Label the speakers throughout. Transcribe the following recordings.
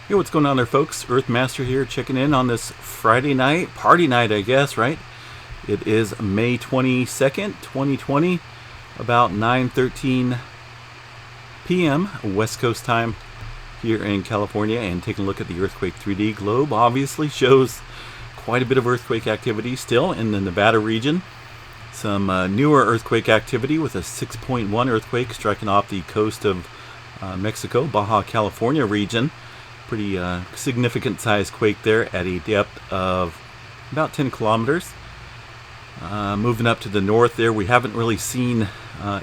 Speaker 1: Hey, what's going on there, folks? Earthmaster here, checking in on this Friday night, party night, I guess, right? It is May 22nd, 2020, about 9:13 p.m. West Coast time here in California, and taking a look at the earthquake 3D globe. Obviously shows quite a bit of earthquake activity still in the Nevada region. Some newer earthquake activity with a 6.1 earthquake striking off the coast of Mexico, Baja California region. Pretty significant size quake there at a depth of about 10 kilometers. Moving up to the north there, we haven't really seen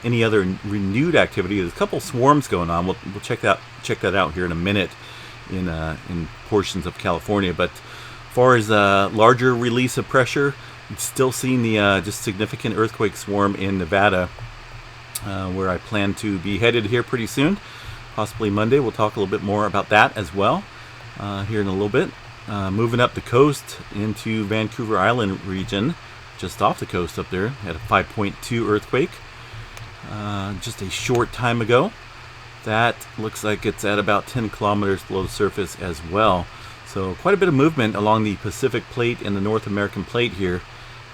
Speaker 1: any other renewed activity. There's a couple swarms going on. We'll check that out here in a minute in portions of California. But as far as larger release of pressure, still seeing the just significant earthquake swarm in Nevada, where I plan to be headed here pretty soon. Possibly Monday. We'll talk a little bit more about that as well here in a little bit. Moving up the coast into Vancouver Island region, just off the coast up there, had a 5.2 earthquake just a short time ago. That looks like it's at about 10 kilometers below the surface as well. So quite a bit of movement along the Pacific Plate and the North American Plate here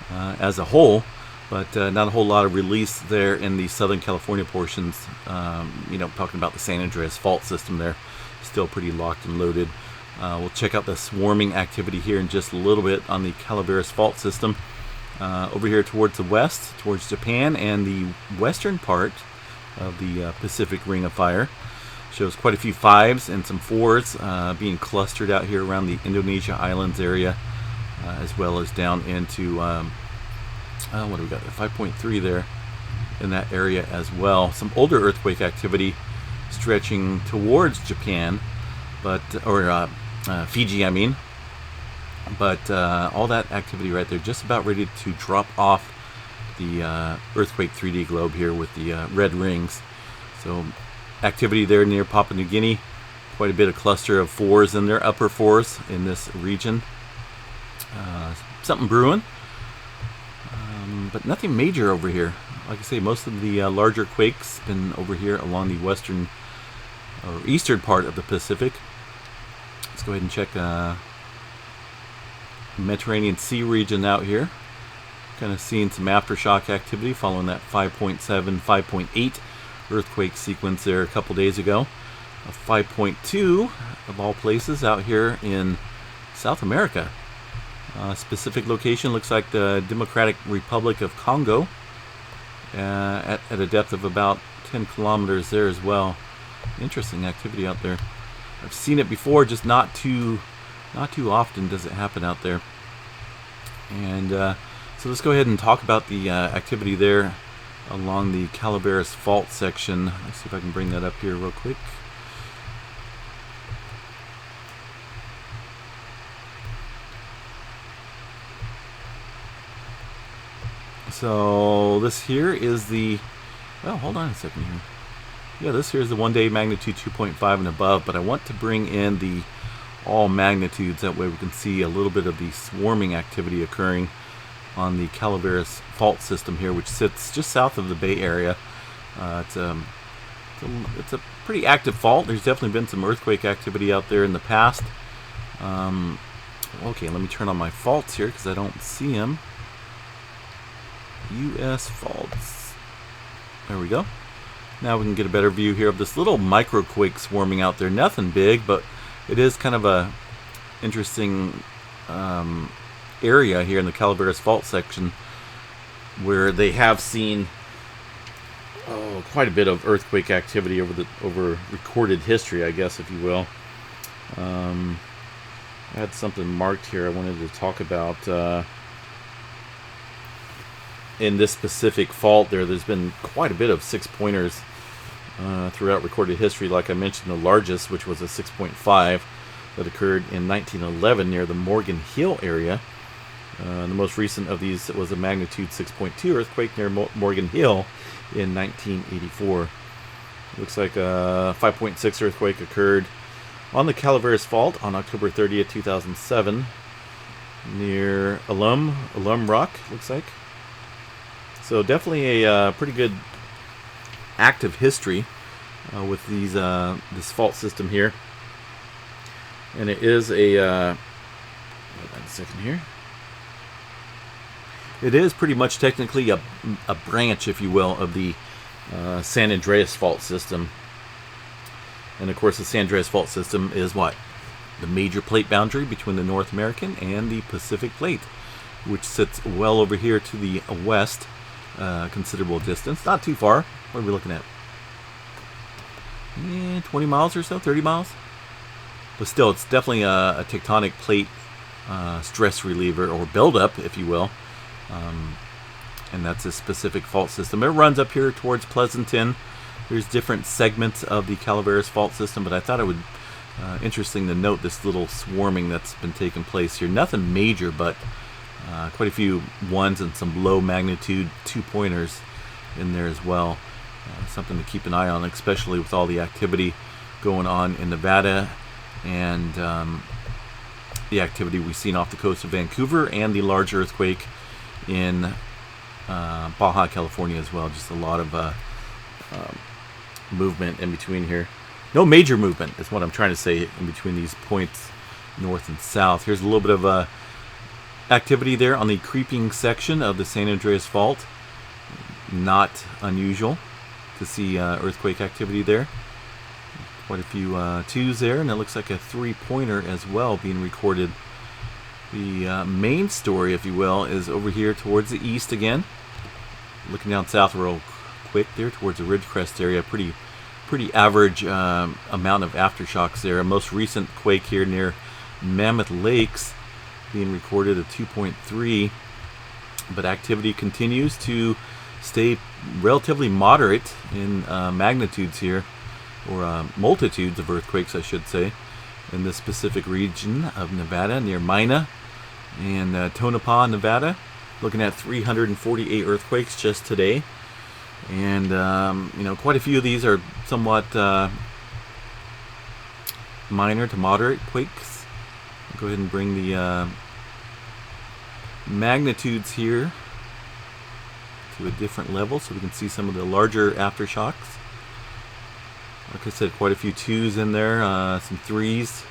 Speaker 1: as a whole. But not a whole lot of release there in the Southern California portions. Talking about the San Andreas fault system there, still pretty locked and loaded. We'll check out the swarming activity here in just a little bit on the Calaveras fault system. Over here towards the west, towards Japan and the western part of the Pacific Ring of Fire. Shows quite a few fives and some fours being clustered out here around the Indonesia Islands area, as well as down into... what do we got there? 5.3 there in that area as well. Some older earthquake activity stretching towards Japan, or Fiji, I mean. But all that activity right there, just about ready to drop off the earthquake 3D globe here with the red rings. So activity there near Papua New Guinea. Quite a bit of cluster of fours in there, upper fours in this region. Something brewing. But nothing major over here. Like I say, most of the larger quakes been over here along the western or eastern part of the Pacific. Let's go ahead and check Mediterranean Sea region out here. Kind of seeing some aftershock activity following that 5.7, 5.8 earthquake sequence there a couple days ago. A 5.2 of all places out here in South America. Specific location looks like the Democratic Republic of Congo at a depth of about 10 kilometers there as well. Interesting activity out there. I've seen it before, just not too often does it happen out there. And so let's go ahead and talk about the activity there along the Calaveras fault section. Let's see if I can bring that up here real quick. So this here is the, well, hold on a second here. Yeah, this here is the 1-day magnitude 2.5 and above, but I want to bring in the all magnitudes. That way we can see a little bit of the swarming activity occurring on the Calaveras fault system here, which sits just south of the Bay Area. It's a pretty active fault. There's definitely been some earthquake activity out there in the past. Okay, let me turn on my faults here because I don't see them. U.S. faults. There we go. Now we can get a better view here of this little microquake swarming out there. Nothing big, but it is kind of a interesting area here in the Calaveras fault section where they have seen quite a bit of earthquake activity over recorded history, I guess, if you will. I had something marked here I wanted to talk about. In this specific fault there's been quite a bit of 6-pointers throughout recorded history. Like I mentioned, the largest, which was a 6.5 that occurred in 1911 near the Morgan Hill area. The most recent of these was a magnitude 6.2 earthquake near Morgan Hill in 1984. Looks like a 5.6 earthquake occurred on the Calaveras fault on October 30th, 2007 near Alum Rock, looks like. So definitely a pretty good active history with this fault system here. And it is a hold on a second here. It is pretty much technically a branch, if you will, of the San Andreas fault system. And of course, the San Andreas fault system is what? The major plate boundary between the North American and the Pacific plate, which sits well over here to the west, considerable distance. Not too far. What are we looking at? 20 miles or so, 30 miles? But still, it's definitely a tectonic plate stress reliever, or buildup, if you will. And that's a specific fault system. It runs up here towards Pleasanton. There's different segments of the Calaveras fault system, but I thought it would interesting to note this little swarming that's been taking place here. Nothing major, but quite a few ones and some low magnitude 2-pointers in there as well. Something to keep an eye on, especially with all the activity going on in Nevada and the activity we've seen off the coast of Vancouver, and the large earthquake in Baja California as well. Just a lot of movement in between here. No major movement is what I'm trying to say in between these points north and south. Here's a little bit of activity there on the creeping section of the San Andreas Fault. Not unusual to see earthquake activity there. Quite a few 2s there, and it looks like a 3-pointer as well being recorded. The main story, if you will, is over here towards the east again. Looking down south real quick there towards the Ridgecrest area. Pretty average amount of aftershocks there. A most recent quake here near Mammoth Lakes being recorded at 2.3. But activity continues to stay relatively moderate in magnitudes here, or multitudes of earthquakes, I should say, in this specific region of Nevada near Mina and Tonopah, Nevada. Looking at 348 earthquakes just today. And, quite a few of these are somewhat minor to moderate quakes. I'll go ahead and bring the magnitudes here to a different level so we can see some of the larger aftershocks. Like I said, quite a few 2s in there, some 3s.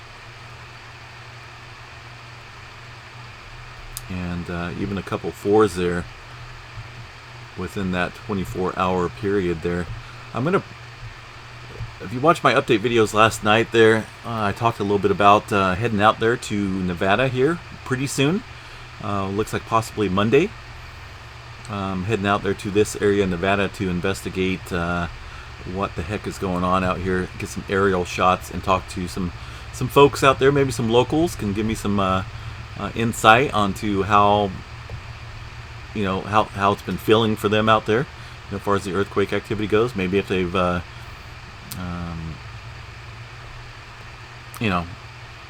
Speaker 1: And even a couple 4s there within that 24-hour period there. If you watched my update videos last night there, I talked a little bit about heading out there to Nevada here pretty soon. Looks like possibly Monday. Heading out there to this area in Nevada to investigate what the heck is going on out here, get some aerial shots and talk to some folks out there. Maybe some locals can give me some insight onto how it's been feeling for them out there as far as the earthquake activity goes. Maybe if they've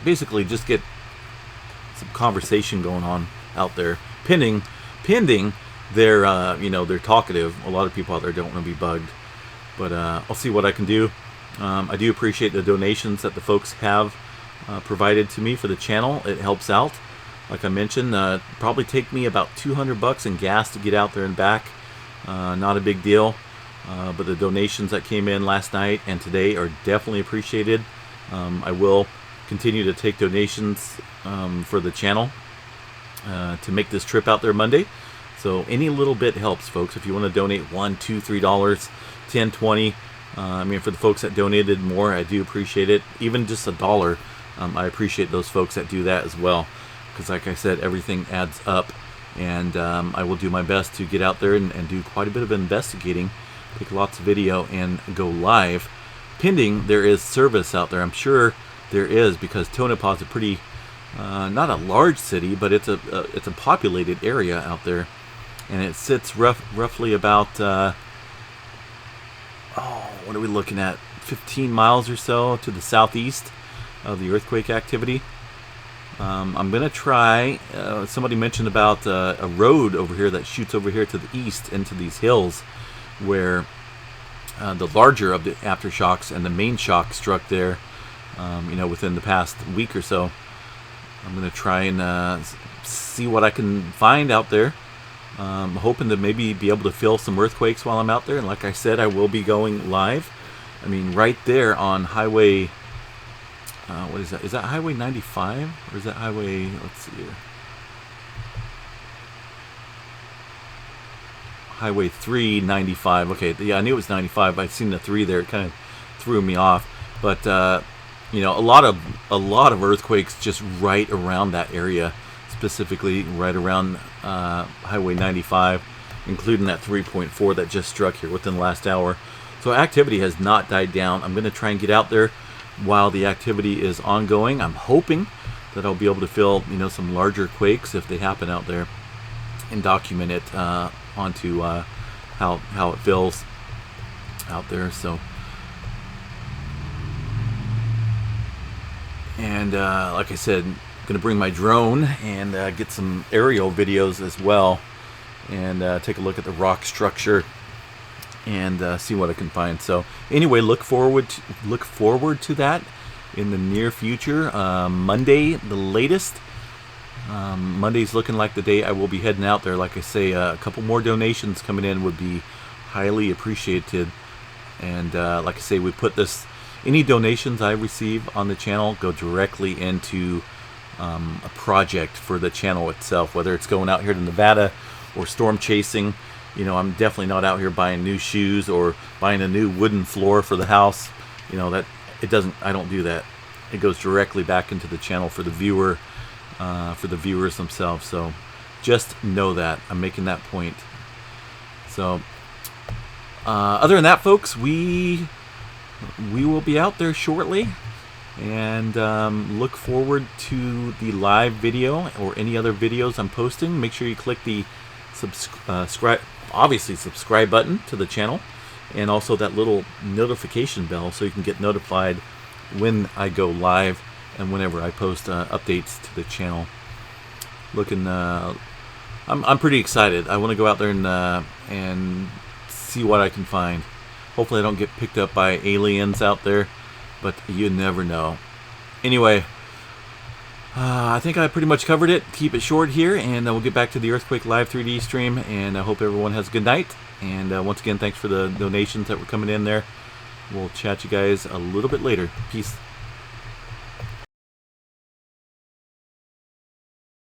Speaker 1: basically just get some conversation going on out there, pending they're they're talkative. A lot of people out there don't want to be bugged, but I'll see what I can do. I do appreciate the donations that the folks have provided to me for the channel. It helps out. Like I mentioned, probably take me about $200 in gas to get out there and back. Not a big deal, but the donations that came in last night and today are definitely appreciated. I will continue to take donations for the channel to make this trip out there Monday. So any little bit helps, folks. If you want to donate $1, $2, $3, $10, $20, for the folks that donated more, I do appreciate it. Even just $1, I appreciate those folks that do that as well. Because like I said, everything adds up, and I will do my best to get out there and do quite a bit of investigating, take lots of video, and go live, pending there is service out there. I'm sure there is, because Tonopah is a pretty, not a large city, but it's a populated area out there, and it sits roughly about, what are we looking at, 15 miles or so to the southeast of the earthquake activity. I'm going to try, somebody mentioned about a road over here that shoots over here to the east into these hills where the larger of the aftershocks and the main shock struck there, within the past week or so. I'm going to try and see what I can find out there. I'm hoping to maybe be able to feel some earthquakes while I'm out there. And like I said, I will be going live. Right there on Highway What is that? Is that Highway 95 or is that Highway? Let's see here. Highway 395. Okay, yeah, I knew it was 95. I'd seen the 3 there. It kind of threw me off. But you know, a lot of earthquakes just right around that area, specifically right around Highway 95, including that 3.4 that just struck here within the last hour. So activity has not died down. I'm going to try and get out there while the activity is ongoing. I'm hoping that I'll be able to feel, you know, some larger quakes if they happen out there, and document it onto how it feels out there. So, and like I said, I'm gonna bring my drone and get some aerial videos as well, and take a look at the rock structure and see what I can find. So anyway, look forward to that in the near future. Monday, the latest. Monday's looking like the day I will be heading out there. Like I say, a couple more donations coming in would be highly appreciated. And like I say, we put this, any donations I receive on the channel go directly into a project for the channel itself, whether it's going out here to Nevada or storm chasing. You know, I'm definitely not out here buying new shoes or buying a new wooden floor for the house. You know, that it doesn't, I don't do that. It goes directly back into the channel for the viewer, for the viewers themselves. So just know that I'm making that point. So other than that, folks, we will be out there shortly, and look forward to the live video or any other videos I'm posting. Make sure you click the subscribe button to the channel, and also that little notification bell so you can get notified when I go live and whenever I post updates to the channel. I'm pretty excited. I want to go out there and see what I can find. Hopefully I don't get picked up by aliens out there, but you never know. Anyway, I think I pretty much covered it. Keep it short here, and we'll get back to the Earthquake Live 3D stream, and I hope everyone has a good night. And once again, thanks for the donations that were coming in there. We'll chat you guys a little bit later. Peace.